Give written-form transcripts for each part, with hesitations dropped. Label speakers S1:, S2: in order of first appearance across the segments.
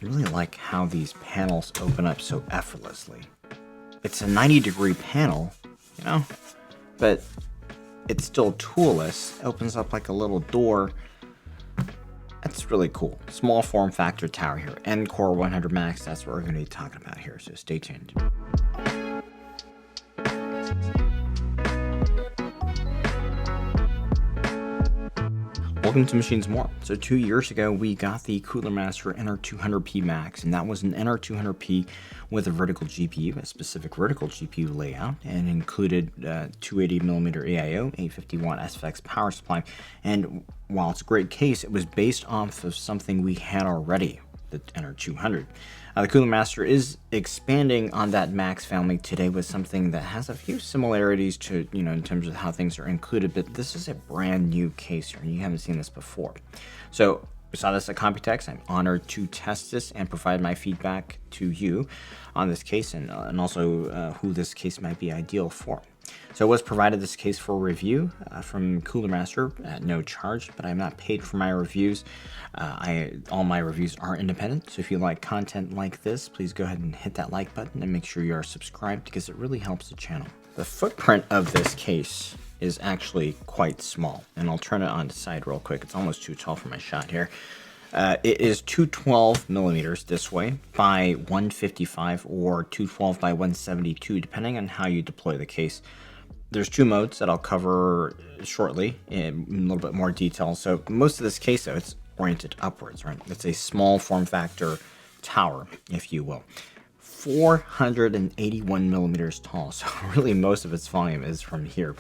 S1: really like how these panels open up so effortlessly. It's a 90-degree panel, you know, but it's still toolless. It opens up like a little door. That's really cool. Small form factor tower here. NCore 100 Max, that's what we're going to be talking about here, so stay tuned. Welcome to Machines More. So 2 years ago, we got the Cooler Master NR200P Max, and that was an NR200P with a vertical GPU, a specific vertical GPU layout, and included 280mm AIO, 850-watt SFX power supply. And while it's a great case, it was based off of something we had already, the NR200. The Cooler Master is expanding on that Max family today with something that has a few similarities to, in terms of how things are included, but this is a brand new case here, and you haven't seen this before. So we saw this at Computex. I'm honored to test this and provide my feedback to you on this case, and also who this case might be ideal for. So I was provided this case for review from Cooler Master at no charge, but I'm not paid for my reviews. All my reviews are independent, so if you like content like this, please go ahead and hit that like button and make sure you are subscribed because it really helps the channel. The footprint of this case is actually quite small, and I'll turn it on the side real quick. It's almost too tall for my shot here. It is 212 millimeters this way by 155 or 212 by 172, depending on how you deploy the case. There's two modes that I'll cover shortly in a little bit more detail. So most of this case, though, it's oriented upwards, right? It's a small form factor tower, if you will. 481 millimeters tall, so really most of its volume is from here.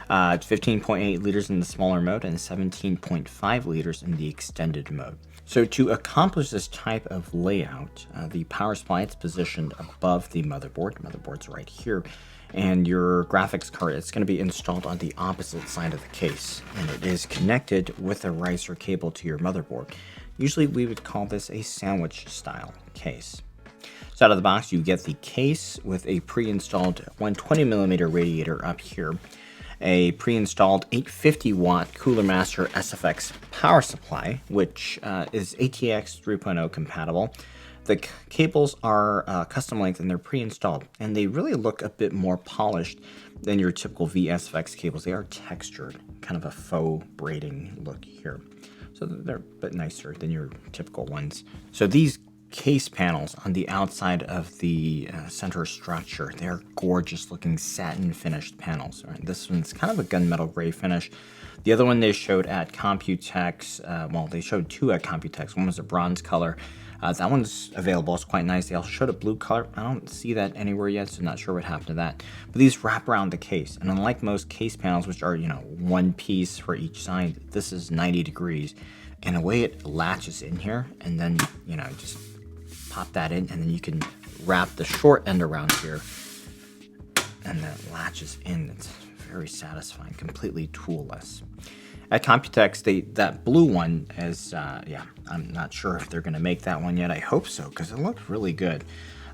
S1: 15.8 liters in the smaller mode and 17.5 liters in the extended mode. So to accomplish this type of layout, the power supply is positioned above the motherboard. The motherboard's right here. And your graphics card, it's going to be installed on the opposite side of the case. And it is connected with a riser cable to your motherboard. Usually we would call this a sandwich style case. So out of the box, you get the case with a pre-installed 120mm radiator up here, a pre-installed 850-watt Cooler Master SFX power supply, which is ATX 3.0 compatible. The cables are custom length and they're pre-installed, and they really look a bit more polished than your typical VSFX cables. They are textured, kind of a faux braiding look here. So they're a bit nicer than your typical ones. So these case panels on the outside of the center structure, they're gorgeous looking satin finished panels. Right? This one's kind of a gunmetal gray finish. The other one they showed at Computex, well, they showed two at Computex. One was a bronze color. That one's available. It's quite nice. They also showed a blue color. I don't see that anywhere yet, so not sure what happened to that. But these wrap around the case, and unlike most case panels, which are one piece for each side, this is 90 degrees, and the way it latches in here, and then just pop that in, and then you can wrap the short end around here, and then it latches in. It's very satisfying, completely toolless. At Computex, that blue one is, I'm not sure if they're going to make that one yet. I hope so, because it looked really good.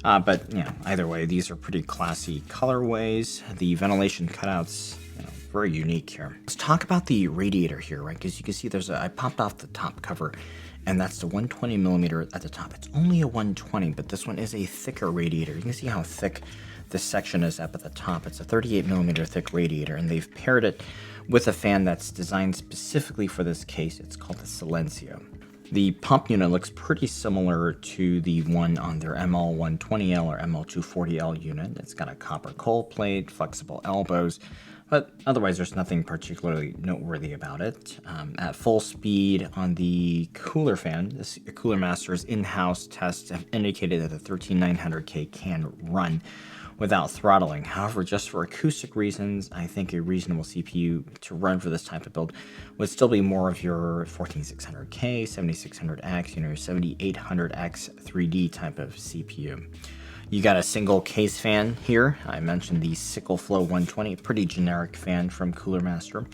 S1: But, either way, these are pretty classy colorways. The ventilation cutouts, very unique here. Let's talk about the radiator here, right? Because you can see I popped off the top cover, and that's the 120mm at the top. It's only a 120, but this one is a thicker radiator. You can see how thick this section is up at the top. It's a 38mm thick radiator, and they've paired it with a fan that's designed specifically for this case. It's called the Silencio. The pump unit looks pretty similar to the one on their ML120L or ML240L unit. It's got a copper cold plate, flexible elbows, but otherwise there's nothing particularly noteworthy about it. At full speed on the cooler fan, this Cooler Master's in-house tests have indicated that the 13900K can run without throttling. However, just for acoustic reasons, I think a reasonable CPU to run for this type of build would still be more of your 14600K, 7600X, your 7800X 3D type of CPU. You got a single case fan here. I mentioned the Sickle Flow 120, pretty generic fan from Cooler Master.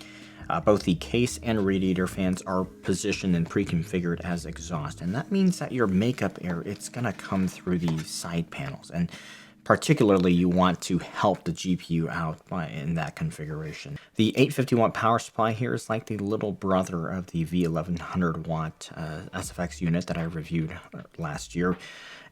S1: Both the case and radiator fans are positioned and pre-configured as exhaust, and that means that your makeup air, it's gonna come through the side panels. And Particularly, you want to help the GPU out in that configuration. The 850 watt power supply here is like the little brother of the V1100 watt SFX unit that I reviewed last year.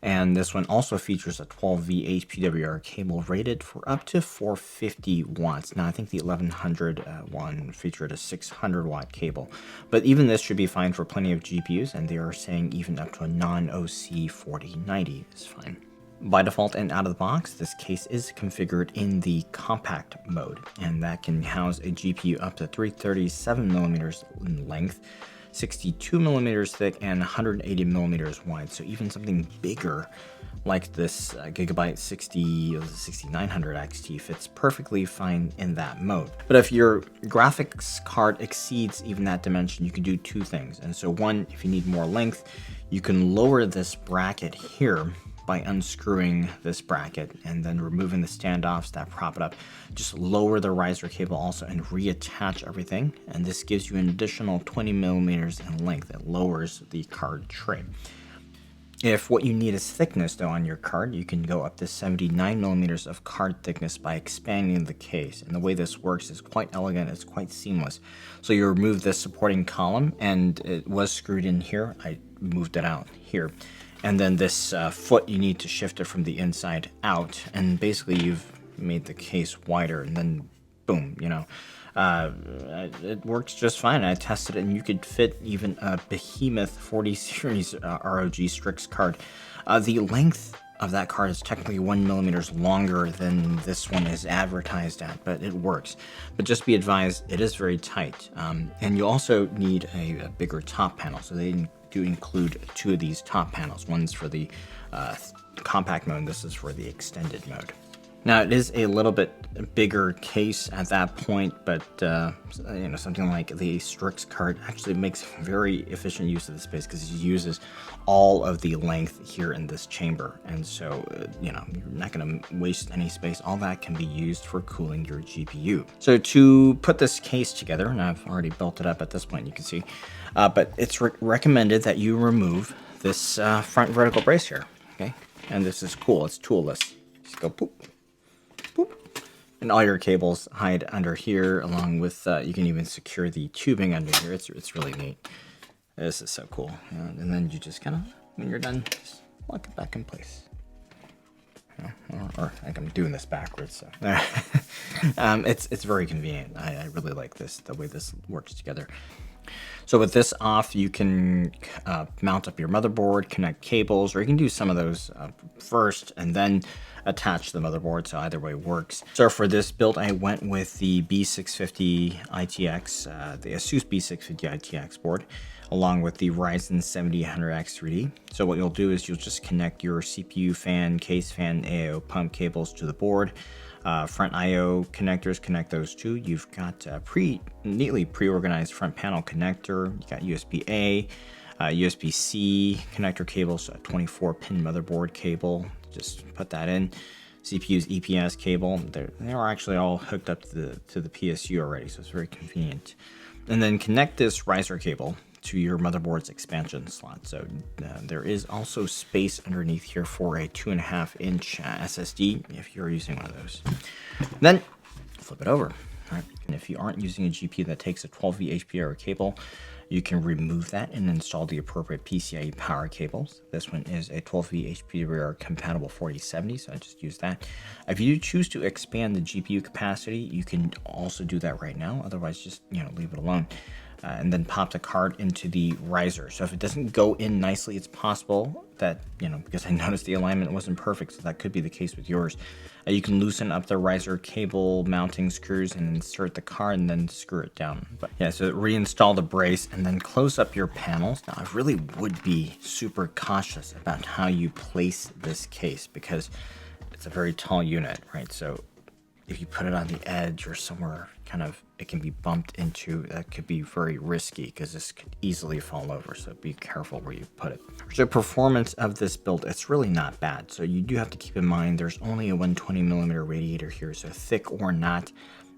S1: And this one also features a 12V HPWR cable rated for up to 450 watts. Now, I think the 1100 one featured a 600 watt cable, but even this should be fine for plenty of GPUs, and they are saying even up to a non-OC 4090 is fine. By default and out of the box, this case is configured in the compact mode, and that can house a GPU up to 337 millimeters in length, 62 millimeters thick, and 180 millimeters wide. So even something bigger like this Gigabyte 6900 XT fits perfectly fine in that mode. But if your graphics card exceeds even that dimension, you can do two things. And so one, if you need more length, you can lower this bracket here by unscrewing this bracket and then removing the standoffs that prop it up. Just lower the riser cable also and reattach everything, and this gives you an additional 20 millimeters in length. It lowers the card tray. If what you need is thickness though on your card, you can go up to 79 millimeters of card thickness by expanding the case. And the way this works is quite elegant, it's quite seamless. So you remove this supporting column, and it was screwed in here. I moved it out here. And then this foot, you need to shift it from the inside out, and basically you've made the case wider, and then boom, you know, it works just fine. I tested it, and you could fit even a behemoth 40 series ROG Strix card. The length of that card is technically 1 millimeter longer than this one is advertised at, but it works. But just be advised, it is very tight, and you also need a bigger top panel. So they do include two of these top panels. One's for the compact mode, and this is for the extended mode. Now, it is a little bit bigger case at that point, but you know, something like the Strix card actually makes very efficient use of the space because it uses all of the length here in this chamber, and so you know, you're not going to waste any space. All that can be used for cooling your GPU. So to put this case together, and I've already built it up at this point, you can see, but it's recommended that you remove this front vertical brace here. Okay, and this is cool. It's toolless. Just go poop. And all your cables hide under here, along with you can even secure the tubing under here. It's really neat. This is so cool. And then you just kind of, when you're done, just lock it back in place. Or like I'm doing this backwards. So it's very convenient. I really like this, the way this works together. So with this off, you can mount up your motherboard, connect cables, or you can do some of those first and then attach the motherboard. So either way works. So for this build, I went with the B650 ITX, the ASUS B650 ITX board, along with the Ryzen 7800X 3D. So what you'll do is you'll just connect your CPU fan, case fan, AIO pump cables to the board. Front IO connectors, connect those two. You've got neatly pre-organized front panel connector. You got USB-A, USB-C connector cables, a 24-pin motherboard cable. Just put that in. CPU's EPS cable. They're actually all hooked up to the PSU already, so it's very convenient. And then connect this riser cable to your motherboard's expansion slot. So there is also space underneath here for a 2.5-inch SSD if you're using one of those. Then flip it over. All right. And if you aren't using a GPU that takes a 12V HPWR cable, you can remove that and install the appropriate PCIe power cables. This one is a 12V HPWR compatible 4070, so I just use that. If you choose to expand the GPU capacity, you can also do that right now. Otherwise, just leave it alone. And then pop the card into the riser. So if it doesn't go in nicely, it's possible that, because I noticed the alignment wasn't perfect, so that could be the case with yours. You can loosen up the riser cable mounting screws and insert the card and then screw it down. But yeah, so reinstall the brace and then close up your panels. Now, I really would be super cautious about how you place this case because it's a very tall unit, right? So if you put it on the edge or somewhere it can be bumped into, that could be very risky because this could easily fall over. So be careful where you put it. So performance of this build, it's really not bad. So you do have to keep in mind there's only a 120mm radiator here. So thick or not,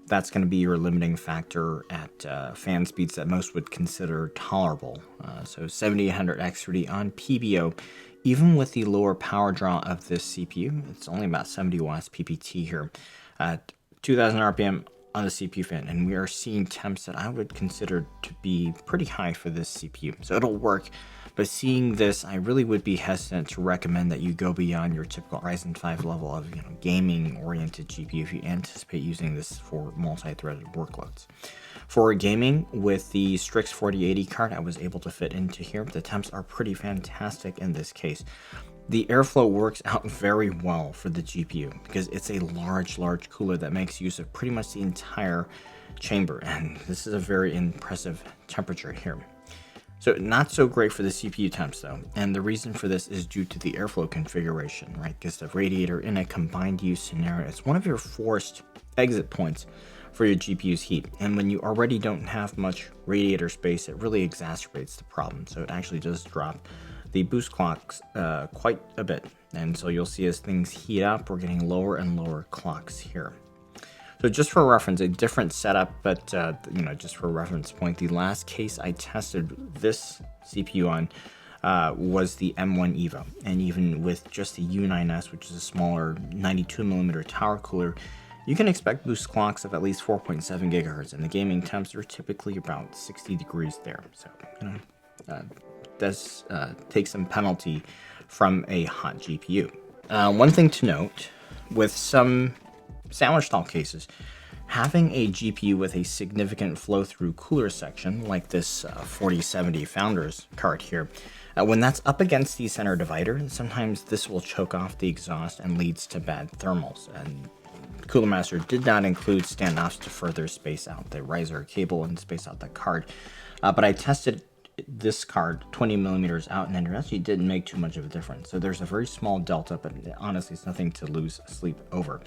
S1: that's going to be your limiting factor at fan speeds that most would consider tolerable. So 7800 X30 on PBO, even with the lower power draw of this CPU, it's only about 70 watts PPT here at 2000 RPM on the CPU fan, and we are seeing temps that I would consider to be pretty high for this CPU. So it'll work, but seeing this, I really would be hesitant to recommend that you go beyond your typical Ryzen 5 level of gaming-oriented GPU if you anticipate using this for multi-threaded workloads. For gaming, with the Strix 4080 card, I was able to fit into here. The temps are pretty fantastic in this case. The airflow works out very well for the GPU because it's a large cooler that makes use of pretty much the entire chamber, and this is a very impressive temperature here. So not so great for the CPU temps though, and the reason for this is due to the airflow configuration, right? Because the radiator in a combined use scenario is one of your forced exit points for your GPU's heat, and when you already don't have much radiator space, it really exacerbates the problem. So it actually does drop the boost clocks quite a bit, and so you'll see as things heat up, we're getting lower and lower clocks here. So just for reference, a different setup, but just for reference point, the last case I tested this CPU on was the M1 Evo, and even with just the U9S, which is a smaller 92mm tower cooler, you can expect boost clocks of at least 4.7 gigahertz, and the gaming temps are typically about 60 degrees there. So does take some penalty from a hot GPU. One thing to note, with some sandwich style cases, having a GPU with a significant flow-through cooler section, like this 4070 Founders card here, when that's up against the center divider, sometimes this will choke off the exhaust and leads to bad thermals. And Cooler Master did not include standoffs to further space out the riser cable and space out the card, but I tested this card 20mm out, and it actually didn't make too much of a difference. So there's a very small delta, but honestly it's nothing to lose sleep over.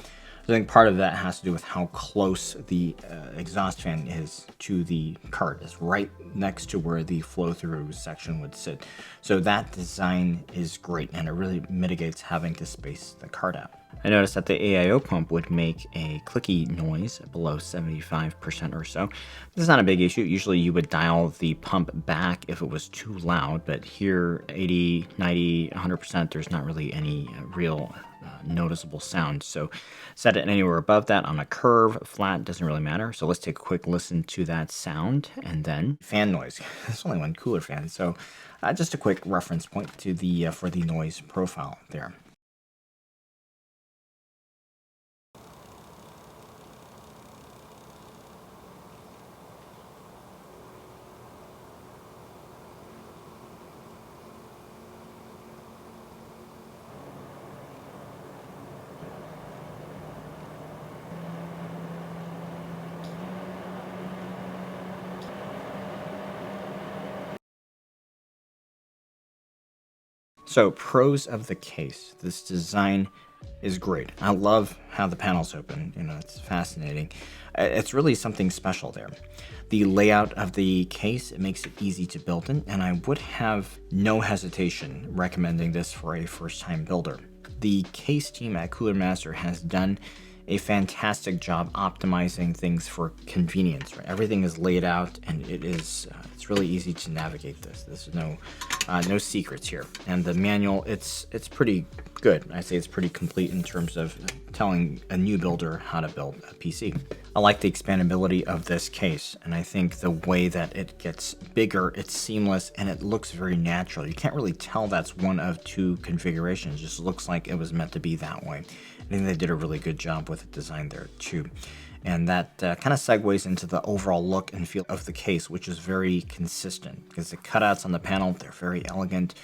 S1: I think part of that has to do with how close the exhaust fan is to the card. It's right next to where the flow-through section would sit. So that design is great, and it really mitigates having to space the card out. I noticed that the AIO pump would make a clicky noise below 75% or so. This is not a big issue. Usually you would dial the pump back if it was too loud, but here 80, 90, 100%, there's not really any real noticeable sound. So set it anywhere above that on a curve, flat, doesn't really matter. So let's take a quick listen to that sound, and then fan noise. There's only one cooler fan, so just a quick reference point to the for the noise profile there. So pros of the case, this design is great. I love how the panels open, it's fascinating. It's really something special there. The layout of the case, it makes it easy to build in, and I would have no hesitation recommending this for a first-time builder. The case team at Cooler Master has done a fantastic job optimizing things for convenience. Right? Everything is laid out, and it's really easy to navigate this. There's no secrets here, and the manual it's pretty good. I say it's pretty complete in terms of telling a new builder how to build a PC. I like the expandability of this case, and I think the way that it gets bigger, it's seamless, and it looks very natural. You can't really tell that's one of two configurations. It just looks like it was meant to be that way. I think they did a really good job with the design there too. And that kind of segues into the overall look and feel of the case, which is very consistent because the cutouts on the panel, they're very elegant.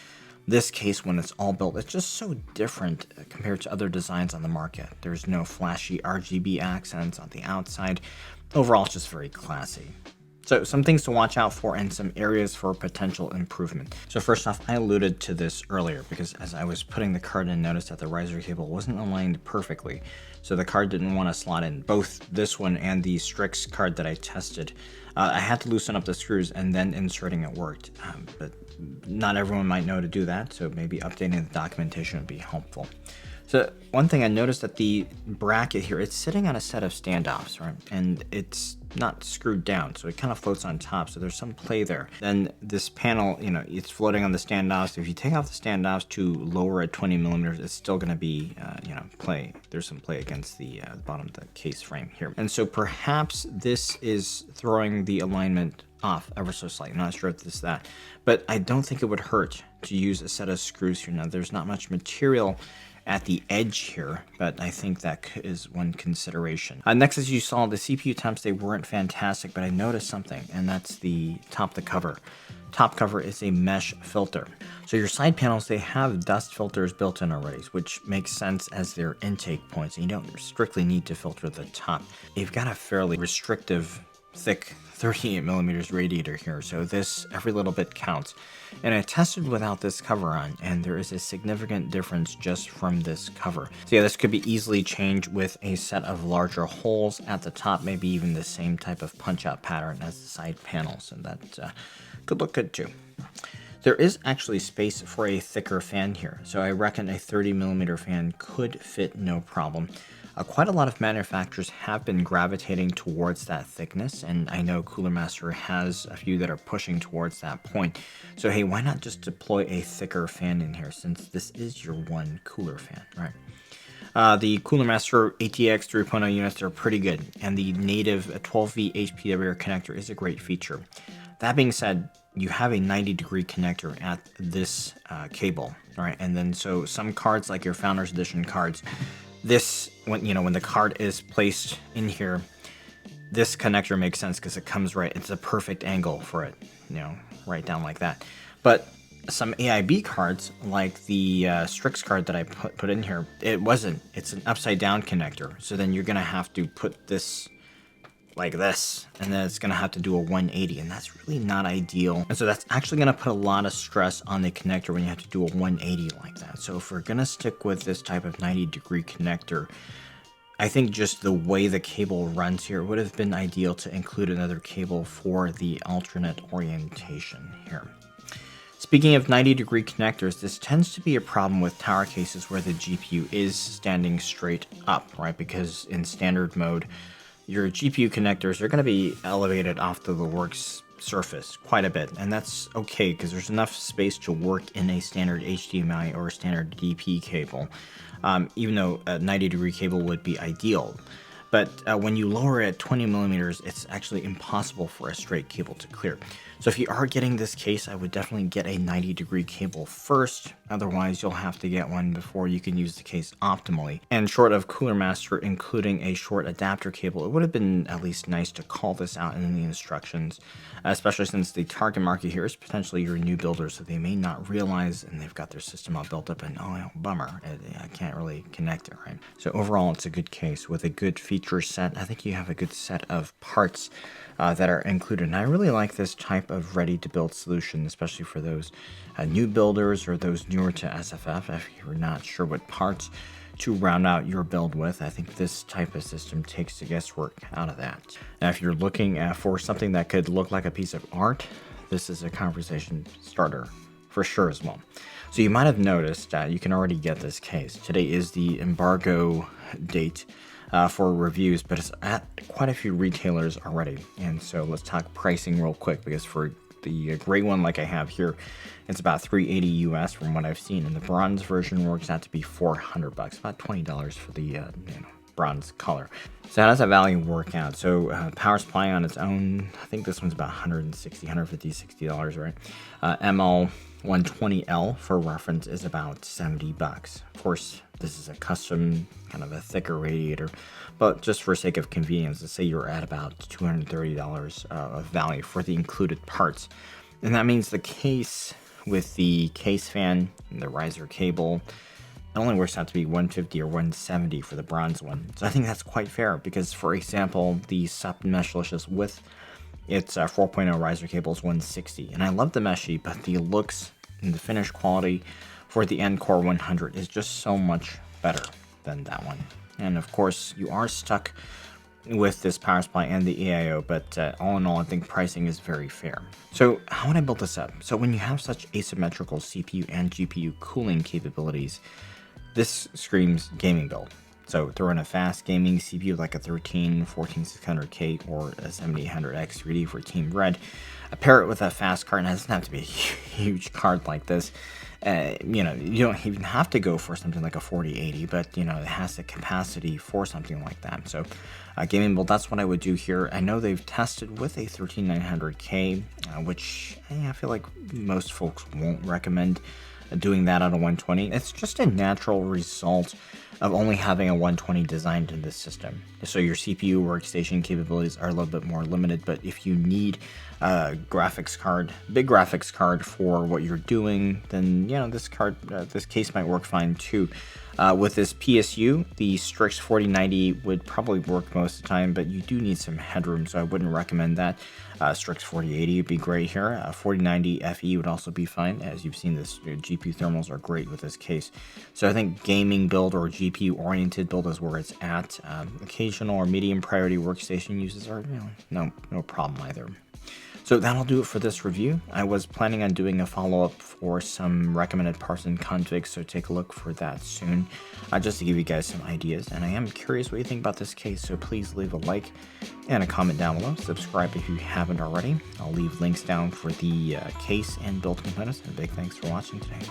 S1: This case, when it's all built, it's just so different compared to other designs on the market. There's no flashy RGB accents on the outside. Overall, it's just very classy. So some things to watch out for and some areas for potential improvement. So first off, I alluded to this earlier because as I was putting the card in, noticed that the riser cable wasn't aligned perfectly. So the card didn't want to slot in. Both this one and the Strix card that I tested, I had to loosen up the screws and then inserting it worked. But not everyone might know to do that, so maybe updating the documentation would be helpful. So one thing I noticed that the bracket here, it's sitting on a set of standoffs, right? And it's not screwed down, so it kind of floats on top. So there's some play there. Then this panel, it's floating on the standoffs. If you take off the standoffs to lower at 20 millimeters, it's still going to be, play. There's some play against the bottom of the case frame here. And so perhaps this is throwing the alignment off ever so slightly. I'm not sure if this is that, but I don't think it would hurt to use a set of screws here. Now there's not much material at the edge here, but I think that is one consideration. Next, as you saw, the CPU temps, they weren't fantastic, but I noticed something, and that's the top of the cover. Top cover is a mesh filter. So your side panels, they have dust filters built in already, which makes sense as their intake points, and you don't strictly need to filter the top. You've got a fairly restrictive, thick 38 millimeters radiator here, so this, every little bit counts. And I tested without this cover on, and there is a significant difference just from this cover. So yeah, this could be easily changed with a set of larger holes at the top, maybe even the same type of punch-out pattern as the side panels, and that could look good too. There is actually space for a thicker fan here, so I reckon a 30 millimeter fan could fit no problem. Quite a lot of manufacturers have been gravitating towards that thickness, and I know Cooler Master has a few that are pushing towards that point. So hey, why not just deploy a thicker fan in here, since this is your one cooler fan, right? The Cooler Master ATX 3.0 units are pretty good, and the native 12V HPWR connector is a great feature. That being said, you have a 90-degree connector at this cable, all right? And then so some cards, like your Founders Edition cards, this, when the card is placed in here, this connector makes sense because it comes right, it's a perfect angle for it, right down like that. But some AIB cards, like the Strix card that I put in here, it wasn't. It's an upside down connector. So then you're going to have to put this like this, and then it's going to have to do a 180, and that's really not ideal. And so that's actually going to put a lot of stress on the connector when you have to do a 180 like that. So if we're going to stick with this type of 90-degree connector, I think just the way the cable runs here would have been ideal to include another cable for the alternate orientation here. Speaking of 90-degree connectors, this tends to be a problem with tower cases where the GPU is standing straight up, right? Because in standard mode, your GPU connectors are going to be elevated off the works surface quite a bit, and that's okay because there's enough space to work in a standard HDMI or standard DP cable, even though a 90-degree cable would be ideal. But when you lower it 20 millimeters, it's actually impossible for a straight cable to clear. So if you are getting this case, I would definitely get a 90-degree cable first. Otherwise, you'll have to get one before you can use the case optimally. And short of Cooler Master including a short adapter cable, it would have been at least nice to call this out in the instructions, especially since the target market here is potentially your new builders, so they may not realize, and they've got their system all built up, and oh, bummer, I can't really connect it, right? So overall, it's a good case with a good feature set. I think you have a good set of parts that are included, and I really like this type of ready-to-build solution, especially for those new builders or those newer to SFF. If you're not sure what parts to round out your build with, I think this type of system takes the guesswork out of that. Now, if you're looking for something that could look like a piece of art, this is a conversation starter for sure as well. So you might have noticed that you can already get this case. Today is the embargo date for reviews, but it's at quite a few retailers already. And so let's talk pricing real quick, because for the gray one like I have here, it's about $380 US from what I've seen, and the bronze version works out to be $400, about $20 for the bronze color. So how does that value work out? So power supply on its own, I think this one's about $160, $150, $60, right? ML 120L for reference is about $70. Of course, this is a custom, kind of a thicker radiator, but just for sake of convenience, let's say you're at about $230 of value for the included parts. And that means the case with the case fan and the riser cable, it only works out to be $150 or $170 for the bronze one. So I think that's quite fair because, for example, the SUP meshless with its 4.0 riser cable is $160. And I love the meshy, but the looks and the finish quality for the NCore 100 is just so much better than that one. And of course, you are stuck with this power supply and the AIO, but all in all, I think pricing is very fair. So how would I build this up? So when you have such asymmetrical CPU and GPU cooling capabilities, this screams gaming build. So throw in a fast gaming CPU like a 14600K or a 7800X 3D for Team Red. Pair it with a fast card, and it doesn't have to be a huge card like this. You don't even have to go for something like a 4080, but it has the capacity for something like that. So gaming build, that's what I would do here. I know they've tested with a 13900K, which I feel like most folks won't recommend doing that on a 120. It's just a natural result of only having a 120 designed in this system. So your CPU workstation capabilities are a little bit more limited, but if you need a graphics card, big graphics card for what you're doing, then this case might work fine too. With this PSU, the Strix 4090 would probably work most of the time, but you do need some headroom, so I wouldn't recommend that. Strix 4080 would be great here. 4090 FE would also be fine. As you've seen, this GPU thermals are great with this case. So I think gaming build or GPU oriented build is where it's at. Occasional or medium priority workstation uses are no problem either. So that'll do it for this review. I was planning on doing a follow-up for some recommended parts and configs, so take a look for that soon, just to give you guys some ideas. And I am curious what you think about this case, so please leave a like and a comment down below. Subscribe if you haven't already. I'll leave links down for the case and build components. And a big thanks for watching today.